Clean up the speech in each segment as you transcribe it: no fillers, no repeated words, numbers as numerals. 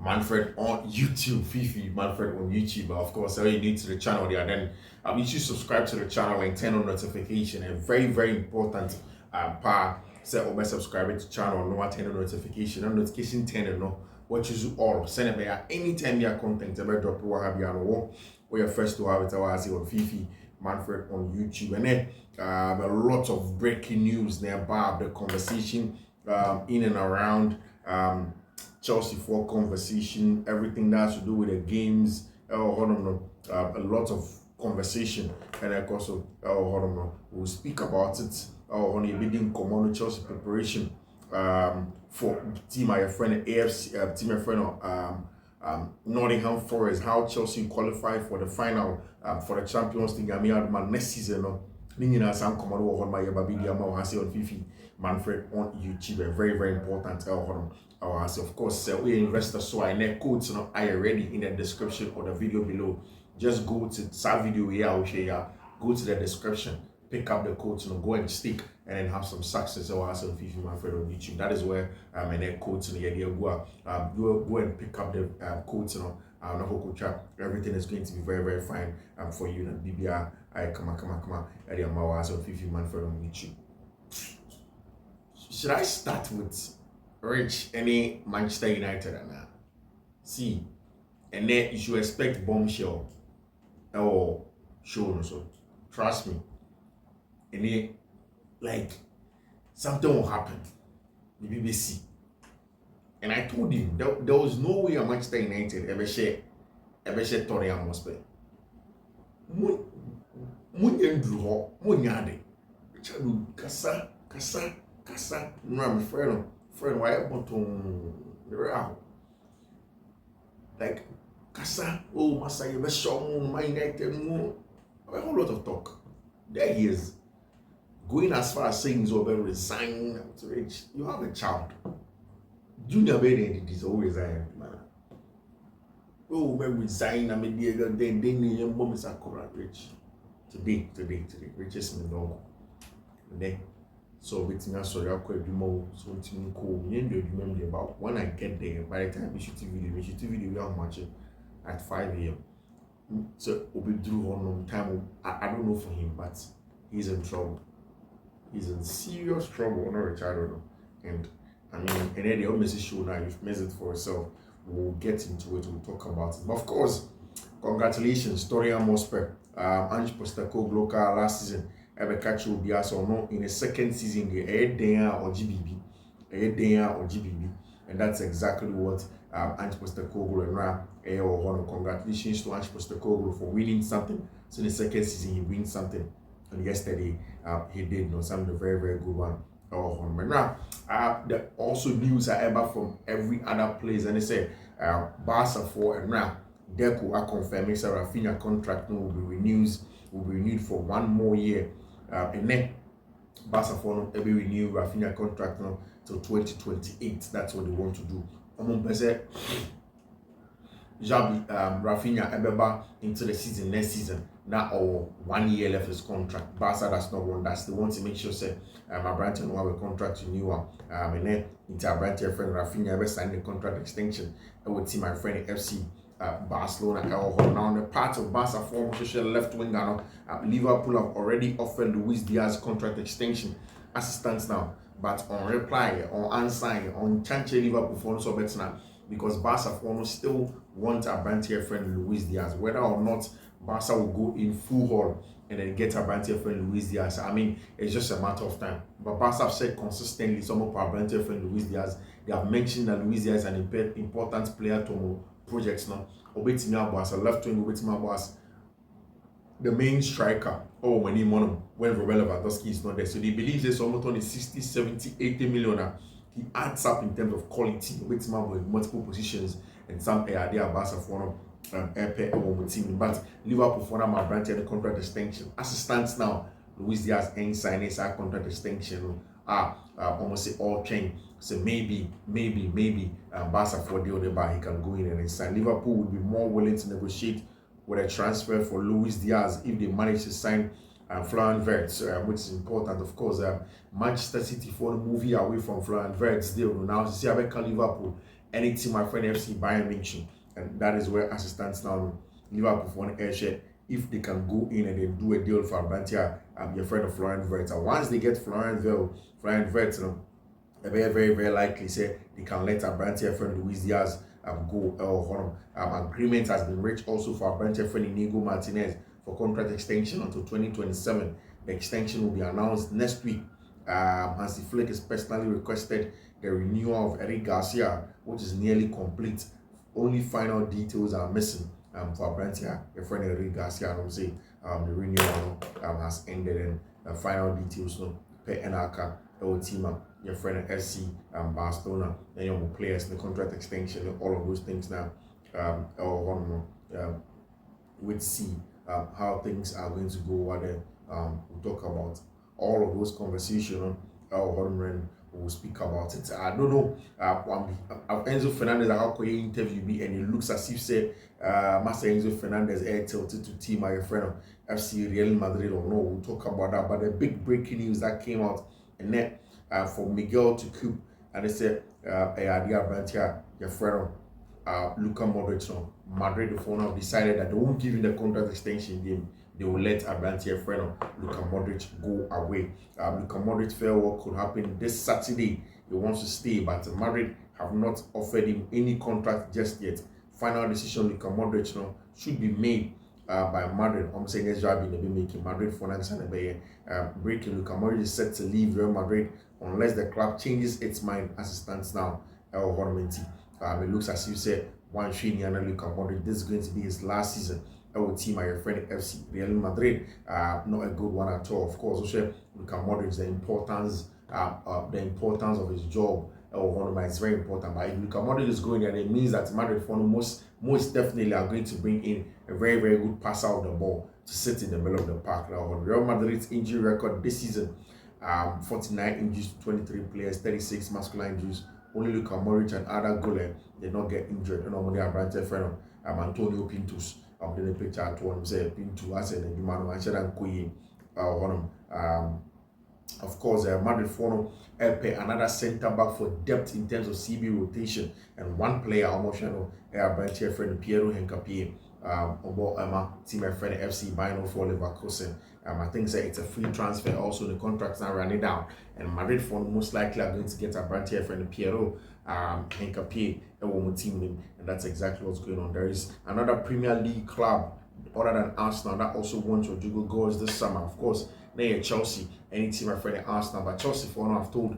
Manfred on YouTube, Fiifi-Manfred on YouTube. But of course, you're new to the channel there, then you should subscribe to the channel and turn on notification. A very, very important part. Say, oh, subscribe to the channel, no turn on notification, and notification turn no. What you do all send it by anytime your content ever drop, what have you on or you're first to have it. I was on Fiifi-Manfred on YouTube, and then a lot of breaking news nearby, the conversation in and around Chelsea for conversation, everything that has to do with the games, a lot of conversation, and of course, we'll speak about it on a bidding common Chelsea preparation for team my friend AFC team my friend Nottingham Forest, how Chelsea qualify for the final for the Champions League. I mean, next season, some command on my baby on Fiifi-Manfred on YouTube. Very, very important. Of course, we investors, so I net codes I already in the description of the video below. Just go to that video here, I'll share. Go to the description, pick up the codes, go and stick, and then have some success. Or have some Fiifi-Manfred on YouTube. That is where my net codes the idea go and pick up the codes. Everything is going to be very, very fine for you. And BBR, come on. At the Amawas of Fiifi-Manfred on YouTube. Should I start with Rich, any Manchester United or not? See, and then you should expect bombshell or show so. Trust me. And then, like, something will happen. The BBC. And I told him there was no way a Manchester United ever share Tottenham Hotspur. Munyandru Munyade. Richardo Kasa. No, I'm friend, why I want to like Kasa, oh, Massa, you best show my United more. A whole lot of talk. There he is. Going as far as saying he's over resign to Rich. You have a child. Junior Beden is always man. Oh, when resign, I mean, then your mom is a correct Rich. Today, richest man dog. Then, so with me, sorry, I'll call you more. So it's me cool. You remember about when I get there. By the time we shoot video, we are matching at 5 a.m. So we drew on time. I don't know for him, but he's in trouble. He's in serious trouble. No, Richardo, and I mean, and then the message show now. You've missed it for yourself. We'll get into it. We'll talk about it. But of course, congratulations, Tottenham Hotspur. Ange Postecoglou last season. Ever catch you be or no in the second season. Or GBB, and that's exactly what Ange Postecoglou and Ra. Congratulations to Ange Postecoglou for winning something. So in the second season, he wins something. And yesterday, he did something very, very good one. Now, the also news are ever from every other place, and they say Barca for and now Deco are confirming that Rafinha contract will be renewed for 1 more year, and then Barca for will be renewed Rafinha contract now till 2028. That's what they want to do. Rafinha Ebeba into the season next season. Now, 1 year left his contract. Barca does not want that. They want to make sure say Brighton will have a contract renewal. And then into Brighton friend Rafinha ever signed the contract extension. I would see my friend FC Barcelona. Now on the part of Barca former social left winger, Liverpool have already offered Luis Diaz contract extension as it stands now. But on reply, on unsigned, on Chanche Liverpool for so better now. Because Barca former still want a Brantier friend Luis Diaz, whether or not Barca will go in full haul and then get a Brantier friend Luis Diaz. I mean, it's just a matter of time. But Barca have said consistently some of our Brantier friend Luis Diaz. They have mentioned that Luis Diaz is an important player to projects now. Obetimia Barca left wing, Obetimia Barca, the main striker. Oh, when Robert Lewandowski is not there, so they believe there's almost on 60, 70, 80 million. He adds up in terms of quality. Obetimia in multiple positions, and some they are Barca for team, but Liverpool for them are granted the contract extension. As it stands now, Luis Diaz ain't signing his contract extension. Almost say all change. So maybe Barca for the other bar he can go in and sign. Liverpool would be more willing to negotiate with a transfer for Luis Diaz if they manage to sign Florian Wirtz, which is important, of course. Manchester City for the movie away from Florian Wirtz deal. Now see Liverpool any team my friend FC Bayern Munich, and that is where assistants now Liverpool for an air share. If they can go in and then do a deal for Brantia, your friend of Florian Wirtz. And once they get Florian Wirtz, very likely say they can let Brantia friend Luis Diaz go. Agreement has been reached also for Brantia friend Inigo Martinez for contract extension until 2027. The extension will be announced next week. Hansi Flick has personally requested the renewal of Eric Garcia, which is nearly complete. Only final details are missing. For Brantia, your friend Eric Garcia, I'm saying the renewal has ended, and the final details per NRK, our team, your friend FC Barcelona, and your players, the contract extension, and all of those things now. We'll see how things are going to go. What we'll talk about all of those conversations. We'll speak about it. I don't know. Enzo Fernandez, how could you interview me? And it looks as if say Master Enzo Fernandez air tilted to team my friend of FC Real Madrid or no. We'll talk about that. But the big breaking news that came out and then for Miguel to coup, and they said Idea Brantia, your friend Luka Modric, Madrid the phone have decided that they won't give him the contract extension game. They will let Brantia friend of Luka Modric go away. Luka Modric fair what could happen this Saturday. He wants to stay, but Madrid have not offered him any contract just yet. Final decision Luka Modric should be made by Madrid. I'm saying yes, job they'll be making Madrid for next breaking. Luka Modric is set to leave Real Madrid unless the club changes its mind as it stands now. It looks as you said one Shiniana Luka Modric. This is going to be his last season. Our team, my friend FC Real Madrid, not a good one at all. Of course, also Luka Modric, the importance of his job. It's very important. But if Luka Modric is going there, it means that Madrid for most definitely are going to bring in a very good passer of the ball to sit in the middle of the park. Now, Real Madrid's injury record this season, 49 injuries to 23 players, 36 masculine injuries. Only Luka Modric and Ada Güler did not get injured. Normally, I'm Brantia friend Antonio Pintus. I'm the picture at one say Pintu as an Jumano and Kuyi. Of course, Madrid for another centre back for depth in terms of CB rotation, and one player almost Brantia friend Piero Henkapi. Team friend FC Bayern for Leverkusen. I think that it's a free transfer. Also, the contract's now running down, and Madrid for most likely are going to get a Brantia friend Piero Henkapi team, and that's exactly what's going on. There is another Premier League club other than Arsenal that also wants Rodrigo goals this summer. Of course, they Chelsea. Any team my friend Arsenal, but Chelsea for now I've told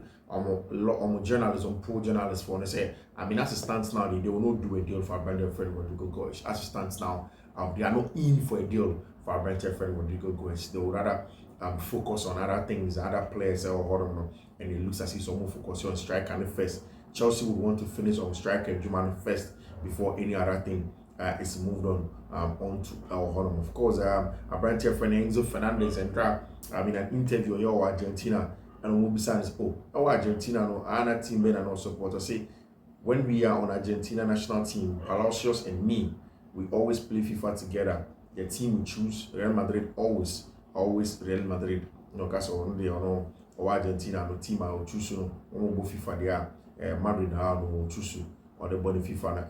journalists, pro journalists for they say, as it stands now, they will not do a deal for Brantia friend Rodrigo goals. As it stands now, they are not in for a deal for Brantia friend Rodrigo goals. They would rather focus on other things, other players and it looks as if someone focus on striker and first. Chelsea would want to finish on striker Juman first before any other thing is moved on to Holland. Of course, Brantia friend Enzo Fernandez and an interview in Argentina, and we'll be saying, Argentina, no, our team men and all supporters say, when we are on Argentina national team, Palacios and me, we always play FIFA together. The team we choose, Real Madrid, always Real Madrid. Because or Argentina, no team I will choose, both FIFA there. Madrid no choose or the body FIFA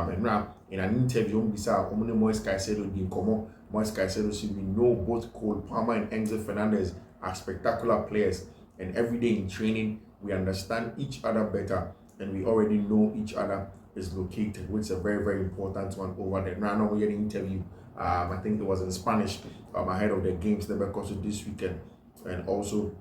and now in an interview Moise Caicedo didn't come. Moise Caicedo said we know both Cole Palmer and Enzo Fernandez are spectacular players, and every day in training we understand each other better and we already know each other is located, which is a very important one over there. Now we had an interview, I think it was in Spanish, ahead of the games that were course this weekend, and also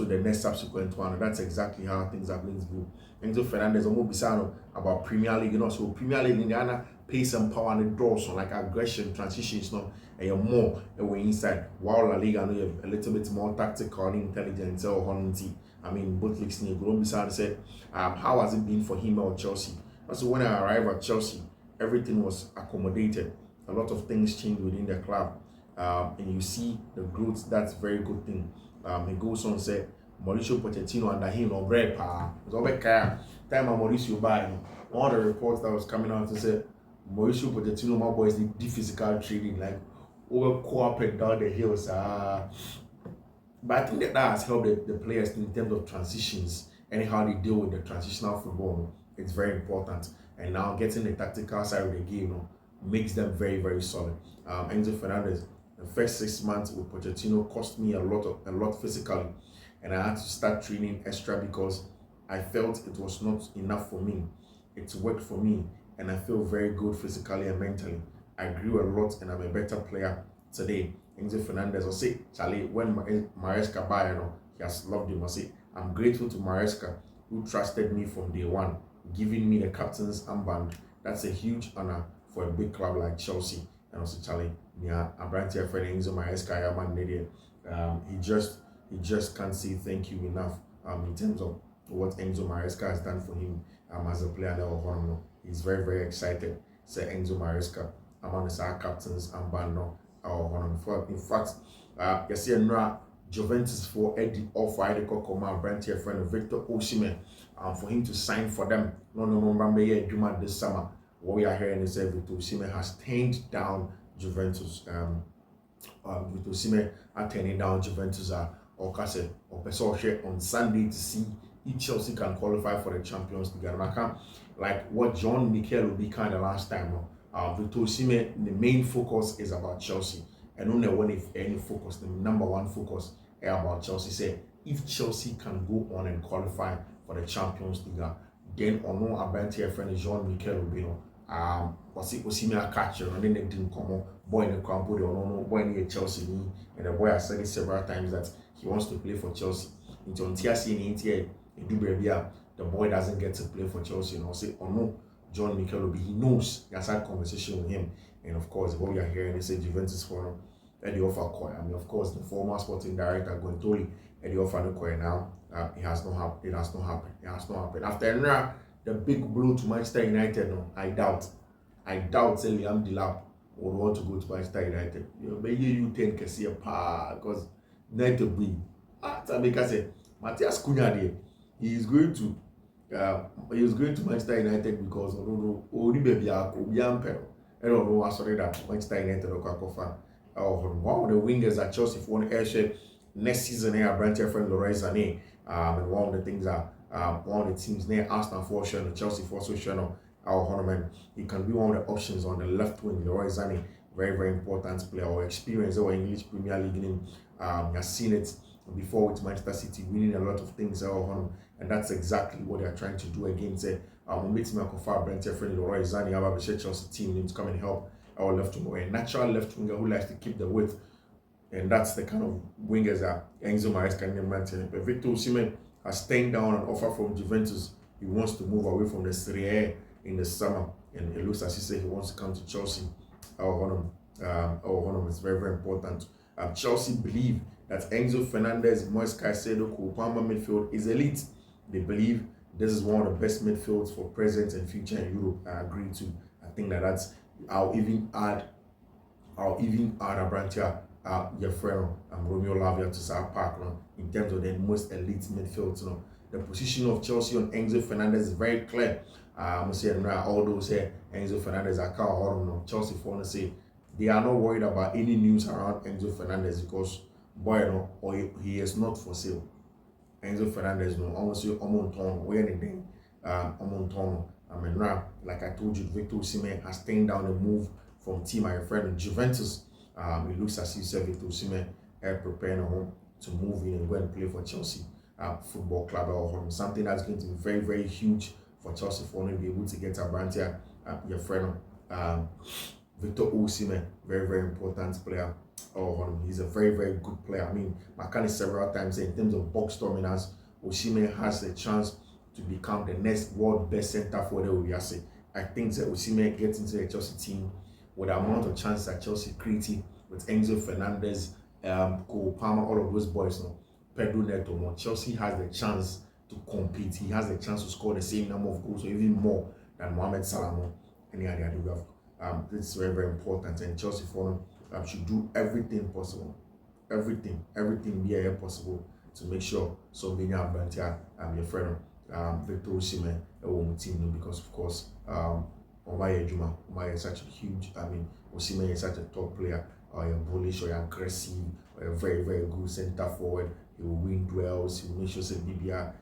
the next subsequent one. That's exactly how things are going to go. Enzo Fernandez Bisano about Premier League, so Premier League in Ghana, pace and power and the draws, so like aggression, transitions, and you're more away inside. While La Liga, you have a little bit more tactical and intelligence or honesty. Both leagues in Bisano said, how has it been for him or Chelsea? Also, when I arrived at Chelsea, everything was accommodated. A lot of things changed within the club, and you see the growth. That's a very good thing. He goes on and said, Mauricio Pochettino under him no bread pa. It's all time Mauricio by one of the reports that was coming out to say Mauricio Pochettino, my boys did physical training like over co-op and down the hills. But I think that has helped the players in terms of transitions and how they deal with the transitional football, no, it's very important. And now getting the tactical side of the game, no, makes them very, very solid. Enzo Fernandez, the first 6 months with Pochettino cost me a lot physically, and I had to start training extra because I felt it was not enough for me. It worked for me, and I feel very good physically and mentally. I grew a lot, and I'm a better player today. Enzo Fernandez, I say, Charlie, when Maresca buy, you know, he has loved him. I say, I'm grateful to Maresca, who trusted me from day one, giving me the captain's armband. That's a huge honor for a big club like Chelsea. And also, Charlie, yeah, I'm brand here for Enzo Maresca, he just can't say thank you enough in terms of what Enzo Maresca has done for him as a player level. He's very, very excited. Say Enzo Maresca, I'm on the captain's armband now. In fact, you see, Juventus for Eddie offer Eddie Kokoma brand here friend Victor Osimhen for him to sign for them. No, Juma this summer. What we are hearing is that Victor Osimhen has turned down Juventus. Victor Osimhen are turning down Juventus or on Sunday to see if Chelsea can qualify for the Champions League. And I can't, like what John Mikel will be kind of last time. Victor Osimhen, the main focus is about Chelsea. And only one if any focus, the number one focus is about Chelsea. Say if Chelsea can go on and qualify for the Champions League, then on no about here friend John Mikel will be was it Osimhen catcher and then they didn't come boy in the camp or no boy near Chelsea, and the boy has said it several times that he wants to play for Chelsea. Into TRC the boy doesn't get to play for Chelsea, and I'll say no. John Mikel will be, he knows he has had conversation with him, and of course what we are hearing is Juventus for Eddie offer Koya. I mean, of course, the former sporting director Guentoli Eddie offer no Koya now. It has not happened. After the big blow to Manchester United, no, I doubt Liam Delap would want to go to Manchester United. Maybe you think can see a because United be. Tabeka say Matthias Cunha there, he is going to Manchester United because only baby Obiampero. I don't know what's sorry that Manchester United or Kakofa. One of the wingers at Chelsea for one airship next season here, branch friend Leroy Sané. And one of the things that one of the teams near Arsenal for sure, Chelsea for sure, our Honorman, he can be one of the options on the left wing. Leroy Sané, very, very important player or experience our English Premier League in. You've seen it before with Manchester City winning a lot of things, and that's exactly what they are trying to do again. Say, meet me a Brent friend Leroy Sané, our Chelsea team need to come and help our left winger, a natural left winger who likes to keep the width, and that's the kind of wingers that Enzo Maresca can maintain. But Victor Osimhen has turned down an offer from Juventus. He wants to move away from the Serie A in the summer, and it looks as he he wants to come to Chelsea. Our honor is very, very important. Chelsea believe that Enzo Fernandez, Moise Caicedo, Kupama midfield is elite. They believe this is one of the best midfields for present and future in Europe. I agree to. I think that's. I'll even add a branch here, your friend Romeo Lavia to South Park in terms of the most elite midfields. The position of Chelsea on Enzo Fernandez is very clear. I'm saying all those say Enzo Fernandez I can't hold Chelsea for to say they are not worried about any news around Enzo Fernandez because he is not for sale. Enzo Fernandez almost or anything I mean, like I told you, Victor Osimhen has turned down a move from team my friend Juventus. It looks as if Victor Osimhen is preparing to move in and go and play for Chelsea Football Club or something that's going to be very, very huge for Chelsea for to be able to get a brand here. Your friend Victor Osimhen, very, very important player. He's a very, very good player. I mean, Makani several times in terms of box dominance, Osimhen has a chance to become the next world best center forward. I think that Osimhen gets into the Chelsea team with the amount of chance that Chelsea created with Enzo Fernandez, Cole Palmer, all of those boys. Pedro Neto, Chelsea has the chance to compete. He has the chance to score the same number of goals or even more than Mohamed Salah. Any other we have. This is very, very important, and Chelsea for should do everything possible, everything be here possible to make sure somebody brand here your friend Victor Osimhen team because of course Omaye Juma is such a huge, Osimhen is such a top player, you're bullish or you're aggressive or you're very, very good center forward. He will win duels, he will make sure say BBR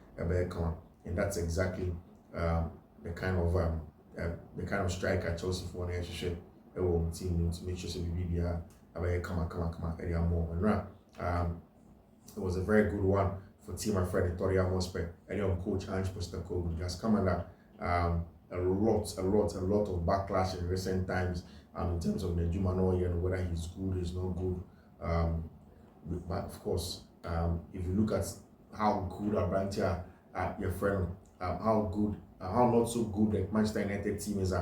come on. And that's exactly the kind of striker Chelsea for an extra team to make sure BBB come on area more. And it was a very good one for team my friend Victoria Mospe and coach Ange Postecoglou. He has come under a lot of backlash in recent times in terms of the Jumanoy and whether he's good, he's not good. But of course, if you look at how good Abrantia, your friend, how not so good the Manchester United team is,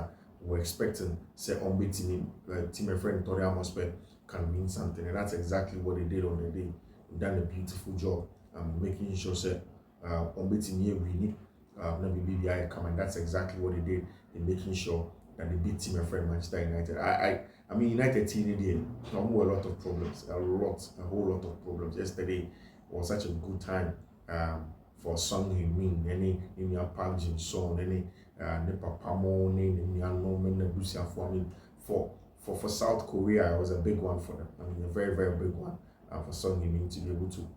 we're expecting say team my friend Victoria Mospe can win something, and that's exactly what they did on the day. They've done a beautiful job making sure that team here winning. BBI come, and that's exactly what they did in making sure that they beat team my friend Manchester United. I mean United team did a lot of problems, a whole lot of problems. Yesterday was such a good time for Son Heung-min, any in your Park Jin-sung, any Nepapamo, any for South Korea, it was a big one for them. I mean, a very, very big one for Son Heung-min to be able to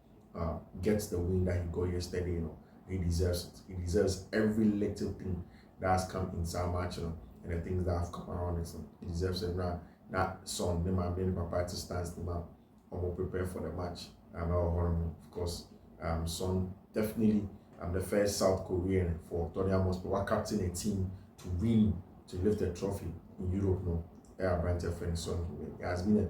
get the win that he got yesterday. He deserves it. He deserves every little thing that has come in some match, and the things that have come around it. He deserves it now. That Son, them are many party stands them up or prepare for the match. Of course, Son definitely the first South Korean for Tottenham Hotspur captain a team to win, to lift the trophy in Europe. No, Son. It has been a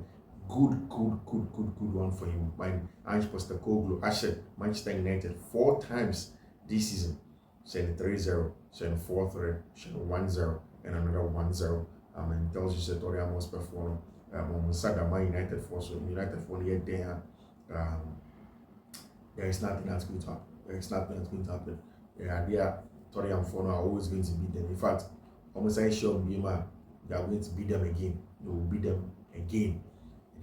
good one for him. By Ange Postecoglou, ushered Manchester United 4 times this season. Send 3-0, send 4-3, send 1-0, and another 1-0. And tells you that Tottenham Hotspur for on Saturday, Man United for so United for the day. There is nothing that's going to happen. There is nothing that's going to happen. Tottenham for now are always going to beat them. In fact, almost sure they are going to beat them again. They will beat them again.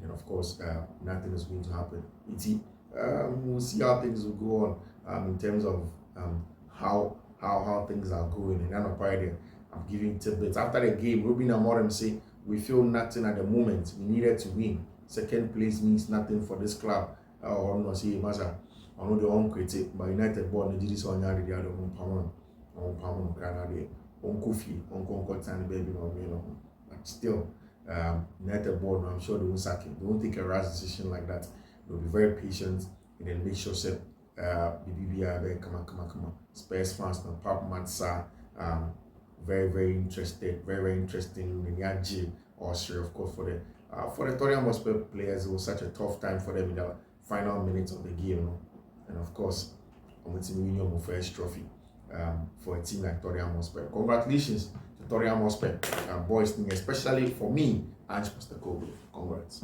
And of course, nothing is going to happen. We'll see how things will go on in terms of how things are going. And I'm probably I'm giving tidbits. After the game, Ruben Amorim say, we feel nothing at the moment. We needed to win. Second place means nothing for this club. I'm not saying Masa. I know the own critic, but United board did this on the other on Canada, on Kofi, on Concord and baby, but still, United board, I'm sure they won't sack him. They won't take a rash decision like that. They'll be very patient and then make sure that BBB come on. Spurs fans, no Pap Matsa, very interested, very interesting. The Yaji Austria, of course, for the Tottenham Hotspur players, it was such a tough time for them in the final minutes of the game, and of course, I'm going to win your first trophy for a team like Tottenham Hotspur. Congratulations to Tottenham Hotspur boys, especially for me, Ange Postecoglou. Congrats.